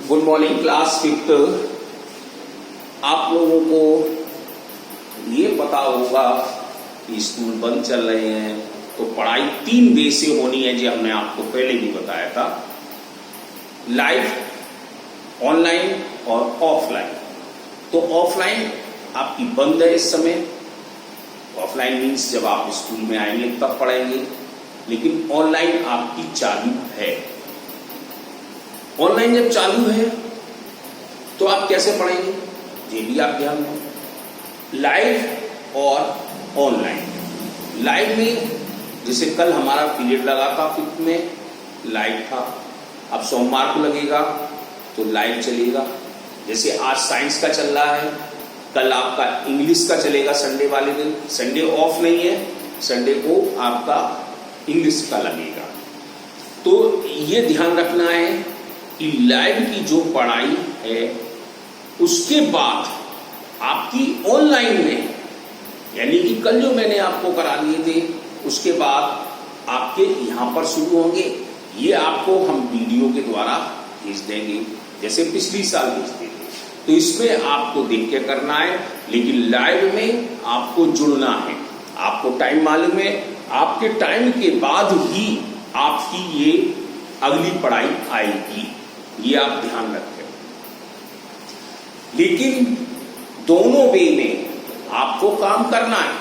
Good morning class fifth. आप लोगों को ये पता होगा कि स्कूल बंद चल रहे हैं तो पढ़ाई 3 वे से होनी है, जो हमने आपको पहले भी बताया था, लाइव, ऑनलाइन और ऑफलाइन। तो ऑफलाइन आपकी बंद है इस समय। ऑफलाइन मीन्स जब आप स्कूल में आएंगे तब पढ़ेंगे, लेकिन ऑनलाइन आपकी चालू है। ऑनलाइन जब चालू है तो आप कैसे पढ़ेंगे, ये भी आप ध्यान दें। लाइव और ऑनलाइन। लाइव में जैसे कल हमारा पीरियड लगा था फिफ्थ में, लाइव था। अब सोमवार को लगेगा तो लाइव चलेगा। जैसे आज साइंस का चल रहा है, कल आपका इंग्लिश का चलेगा संडे वाले दिन। संडे ऑफ नहीं है, संडे को आपका इंग्लिश का लगेगा। तो ये ध्यान रखना है कि लाइव की जो पढ़ाई है उसके बाद आपकी ऑनलाइन में, यानी कि कल जो मैंने आपको करा दिए थे उसके बाद आपके यहां पर शुरू होंगे। ये आपको हम वीडियो के द्वारा भेज देंगे, जैसे पिछली साल भेजते थे। तो इसमें आपको देख के करना है, लेकिन लाइव में आपको जुड़ना है। आपको टाइम मालूम है, आपके टाइम के बाद ही आपकी ये अगली पढ़ाई आएगी, ये आप ध्यान रखें। लेकिन दोनों वे में आपको काम करना है।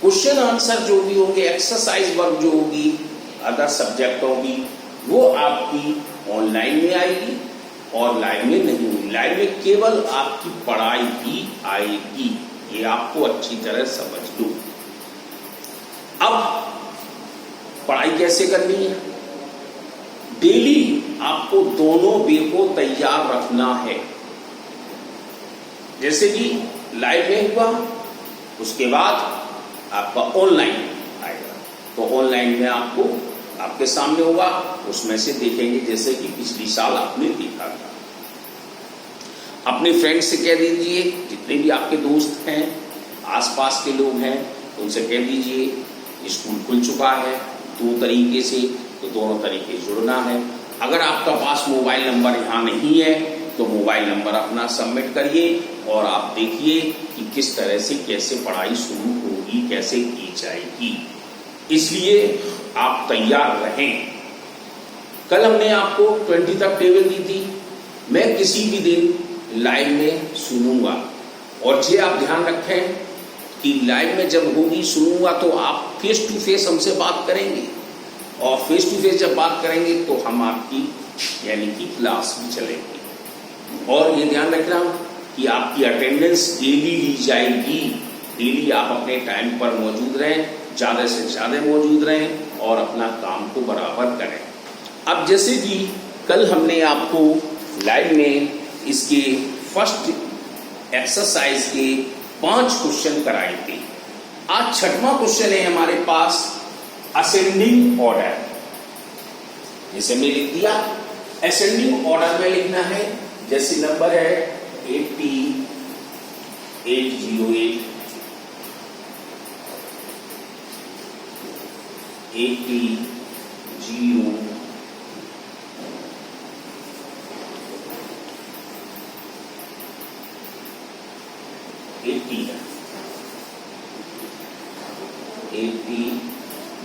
क्वेश्चन आंसर जो भी होंगे, एक्सरसाइज वर्क जो होगी अदर सब्जेक्टों की, वो आपकी ऑनलाइन में आएगी और लाइव में नहीं होगी। लाइव में केवल आपकी पढ़ाई ही आएगी, ये आपको अच्छी तरह समझ लो। अब पढ़ाई कैसे करनी है? डेली आपको दोनों वे को तैयार रखना है। जैसे कि लाइव में हुआ, उसके बाद आपका ऑनलाइन आएगा, तो ऑनलाइन में आपको आपके सामने होगा, उसमें से देखेंगे जैसे कि पिछली साल आपने देखा था। अपने फ्रेंड से कह दीजिए, जितने भी आपके दोस्त हैं, आसपास के लोग हैं, उनसे कह दीजिए स्कूल खुल चुका है। 2 तरीके से, तो दोनों तरीके जुड़ना है। अगर आपका पास मोबाइल नंबर यहाँ नहीं है तो मोबाइल नंबर अपना सबमिट करिए और आप देखिए कि किस तरह से कैसे पढ़ाई शुरू होगी, कैसे की जाएगी। इसलिए आप तैयार रहें। कल हमने आपको 20 तक टेबल दी थी। मैं किसी भी दिन लाइव में सुनूंगा, और ये आप ध्यान रखें कि लाइव में जब होगी सुनूंगा तो आप फेस टू फेस हमसे बात करेंगे, और फेस टू फेस जब बात करेंगे तो हम आपकी यानी कि क्लास भी चलेगी। और ये ध्यान रखना कि आपकी अटेंडेंस डेली ली जाएगी। डेली आप अपने टाइम पर मौजूद रहें, ज़्यादा से ज़्यादा मौजूद रहें और अपना काम को बराबर करें। अब जैसे कि कल हमने आपको लाइव में इसके फर्स्ट एक्सरसाइज के 5 क्वेश्चन कराए थे। आज 6वां क्वेश्चन है हमारे पास, असेंडिंग ऑर्डर। जैसे मैं लिख दिया, असेंडिंग ऑर्डर में लिखना है। जैसे नंबर है 80, 808, 80, 0, 80 है, 80,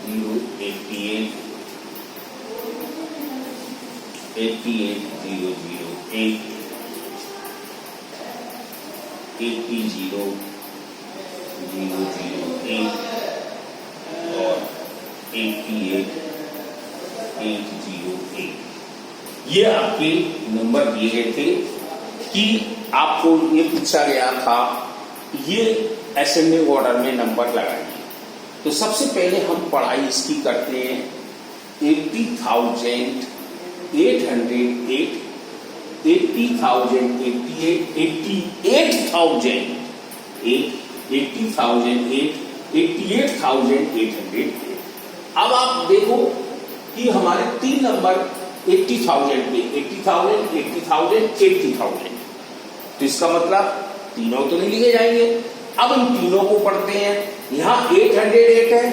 0, 88, 88, 0, 0, 8, 80, 0, 0, 0, 8 और 88, 808। ये आपके नंबर दिए गए थे कि आपको ये पूछा गया था, ये असेंडिंग ऑर्डर में नंबर लगाइए। तो सबसे पहले हम पढ़ाई इसकी करते हैं। 80,808, 80,088, 88,808। अब आप देखो कि हमारे 3 नंबर 80,000 पे, 80,000, 80,000, 80,000, तो इसका मतलब तीनों तो नहीं लिखे जाएंगे। अब इन तीनों को पढ़ते हैं। यहाँ 808 है,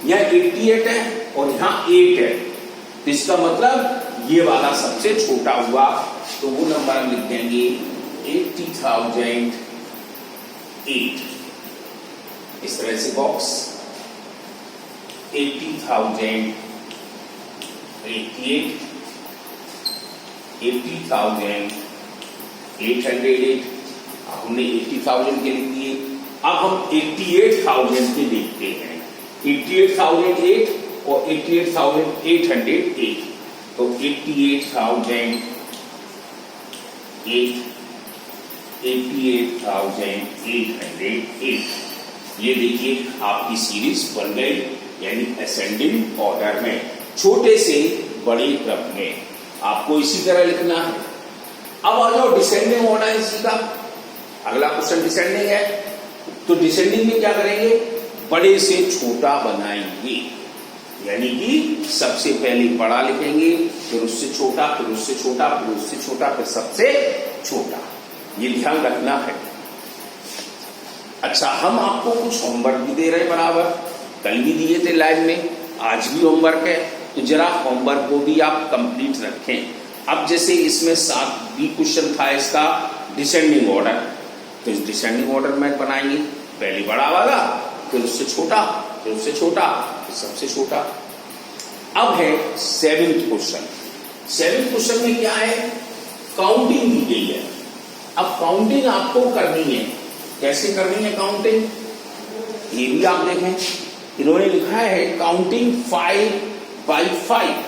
यहाँ 88 है और यहाँ 8 है। तो इसका मतलब ये वाला सबसे छोटा हुआ, तो वो नंबर हम लिख देंगे 80,008। इस तरह से बॉक्स 80,088, 80,808। हमने 80,000 के लिख दिए। अब हम 88,000 के देखते हैं। 88,008 और 88,808, तो 88,008, 88,808, ये देखिए आपकी सीरीज बन गई, यानी असेंडिंग ऑर्डर में, छोटे से बड़े क्रम में। आपको इसी तरह लिखना है। अब आ जाओ डिसेंडिंग ऑर्डर इसी का। अगला क्वेश्चन डिसेंडिंग है, तो डिसेंडिंग में क्या करेंगे, बड़े से छोटा बनाएंगे, यानी कि सबसे पहले बड़ा लिखेंगे, फिर उससे छोटा, फिर उससे छोटा, फिर उससे छोटा, फिर सबसे छोटा। ये ध्यान रखना है। अच्छा, हम आपको कुछ होमवर्क भी दे रहे हैं बराबर, कल भी दिए थे लाइव में, आज भी होमवर्क है, तो जरा होमवर्क को भी आप कंप्लीट रखें। अब जैसे इसमें 7B क्वेश्चन था इसका डिसेंडिंग ऑर्डर, तो इस डिसेंडिंग ऑर्डर में बनाएंगे, पहले बड़ा वाला, फिर उससे छोटा, फिर उससे छोटा, फिर सबसे छोटा। अब है 7th क्वेश्चन। 7th क्वेश्चन में क्या है, काउंटिंग दी गई है। अब काउंटिंग आपको करनी है, कैसे करनी है काउंटिंग, ये भी आप देखें। इन्होंने लिखा है काउंटिंग 5/5।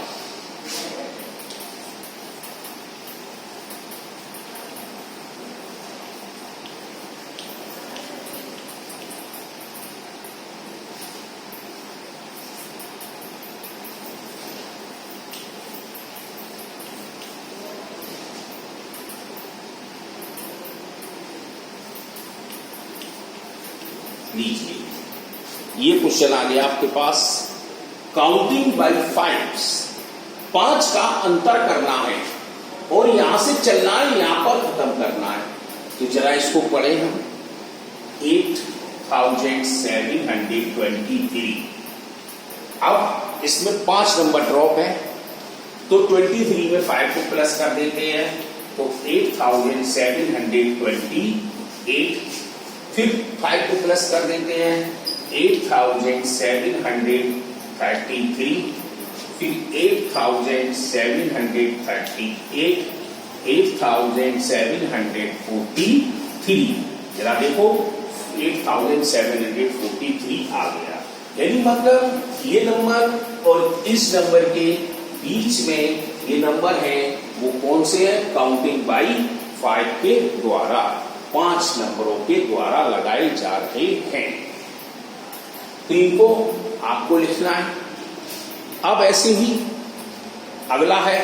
लीजिए, ये क्वेश्चन आ गया आपके पास, काउंटिंग बाय 5, 5 का अंतर करना है और यहां से चलना है, यहां पर खत्म करना है। तो जरा इसको पढ़े हम, 8,723। अब इसमें 5 नंबर ड्रॉप है, तो 23 में 5 को प्लस कर देते हैं, तो 8,728, फिर 5 को प्लस कर देते हैं, 8,733, फिर 8,738, 8,743। जरा देखो 8,743 आ गया, यानी मतलब ये नंबर और इस नंबर के बीच में ये नंबर है, वो कौन से है, काउंटिंग बाई 5 के द्वारा, 5 नंबरों के द्वारा लगाए जा रहे हैं। तो इनको आपको लिखना है। अब ऐसे ही अगला है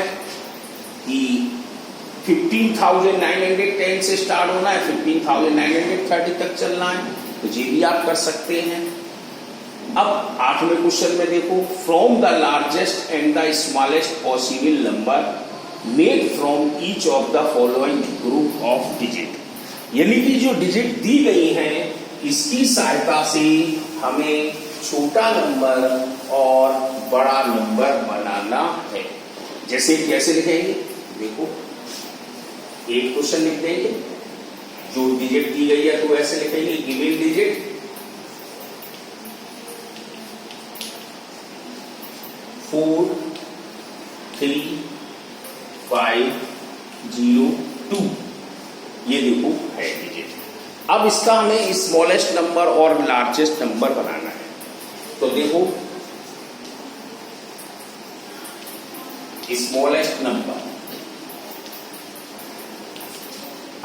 कि 15,910 से स्टार्ट होना है, 15,930 तक चलना है, तो ये भी आप कर सकते हैं। अब 8वें क्वेश्चन में देखो, from the largest and the smallest possible number made from each of the following group of digit, यानी कि जो डिजिट दी गई हैं इसकी सहायता से हमें छोटा नंबर और बड़ा नंबर बनाना है। जैसे कैसे लिखेंगे, देखो एक क्वेश्चन लिख देंगे, जो डिजिट दी गई है तो ऐसे लिखेंगे, गिवन डिजिट 43502, ये देखो है डिजिट। अब इसका हमें स्मॉलेस्ट नंबर और लार्जेस्ट नंबर बनाना है, तो देखो स्मॉलेस्ट नंबर,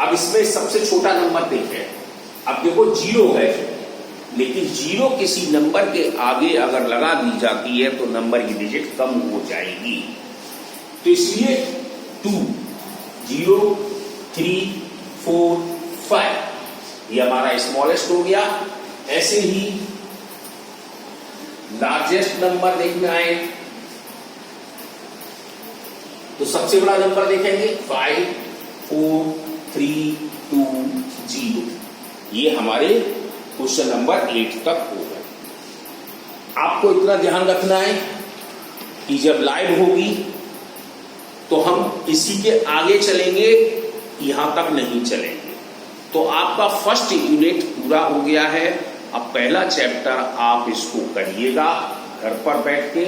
अब इसमें सबसे छोटा नंबर देखें। अब देखो 0 है, लेकिन 0 किसी नंबर के आगे अगर लगा दी जाती है तो नंबर की डिजिट कम हो जाएगी, तो इसलिए 2, 0, 3, 4, 5 ये हमारा स्मॉलेस्ट हो गया। ऐसे ही लार्जेस्ट नंबर देखना है, तो सबसे बड़ा नंबर देखेंगे 5, 4, 3, 2, 0, ये हमारे क्वेश्चन नंबर 8 तक हो गए। आपको इतना ध्यान रखना है कि जब लाइव होगी तो हम इसी के आगे चलेंगे, यहां तक नहीं चलेंगे। तो आपका फर्स्ट यूनिट पूरा हो गया है। अब पहला चैप्टर आप इसको करिएगा घर पर बैठ के।